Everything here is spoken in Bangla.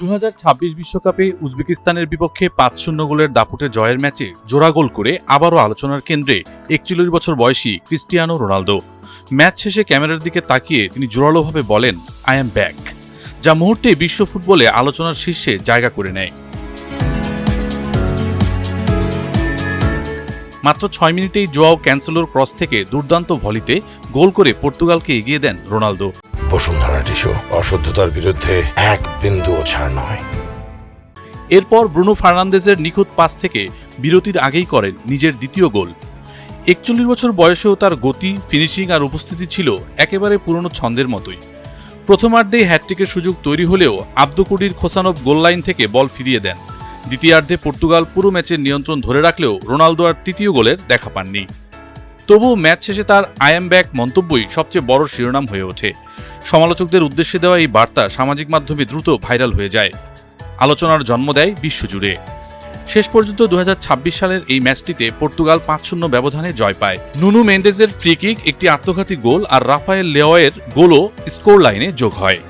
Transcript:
2026 বিশ্বকাপে উজবেকিস্তানের বিপক্ষে 5-0 গোলের দাপুটে জয়ের ম্যাচে জোড়া গোল করে আবারও আলোচনার কেন্দ্রে 41 বছর বয়সী ক্রিস্টিয়ানো রোনালদো। ম্যাচ শেষে ক্যামেরার দিকে তাকিয়ে তিনি জোরালোভাবে বলেন, আই অ্যাম ব্যাক, যা মুহূর্তে বিশ্ব ফুটবলে আলোচনার শীর্ষে জায়গা করে নেয়। মাত্র 6 মিনিটেই জোয়াও ক্যান্সেলোর ক্রস থেকে দুর্দান্ত ভলিতে গোল করে পর্তুগালকে এগিয়ে দেন রোনালদো। বসুন্ধরা টিস্যু, অশুদ্ধতার বিরুদ্ধে এক বিন্দুও ছাড় নয়। এরপর ব্রুনো ফার্নান্দেজের নিখুঁত পাস থেকে বিরতির আগেই করেন নিজের দ্বিতীয় গোল। 41 বছর বয়সেও তার গতি, ফিনিশিং আর উপস্থিতি ছিল একেবারে পুরনো ছন্দের মতোই। প্রথমার্ধেই হ্যাটট্রিকের সুযোগ তৈরি হলেও আব্দুকুডির খোসানভ গোল লাইন থেকে বল ফিরিয়ে দেন। দ্বিতীয়ার্ধে পর্তুগাল পুরো ম্যাচের নিয়ন্ত্রণ ধরে রাখলেও রোনালদো আর তৃতীয় গোলের দেখা পাননি। তবুও ম্যাচ শেষে তার আই অ্যাম ব্যাক মন্তব্যই সবচেয়ে বড় শিরোনাম হয়ে ওঠে। সমালোচকদের উদ্দেশ্যে দেওয়া এই বার্তা সামাজিক মাধ্যমে দ্রুত ভাইরাল হয়ে যায়, আলোচনার জন্ম দেয় বিশ্বজুড়ে। শেষ পর্যন্ত 2026 সালের এই ম্যাচটিতে পর্তুগাল 5-0 ব্যবধানে জয় পায়। নুনু মেন্ডেজের ফ্রি কিক, একটি আত্মঘাতী গোল আর রাফায়েল লেওয়ের গোলও স্কোর লাইনে যোগ হয়।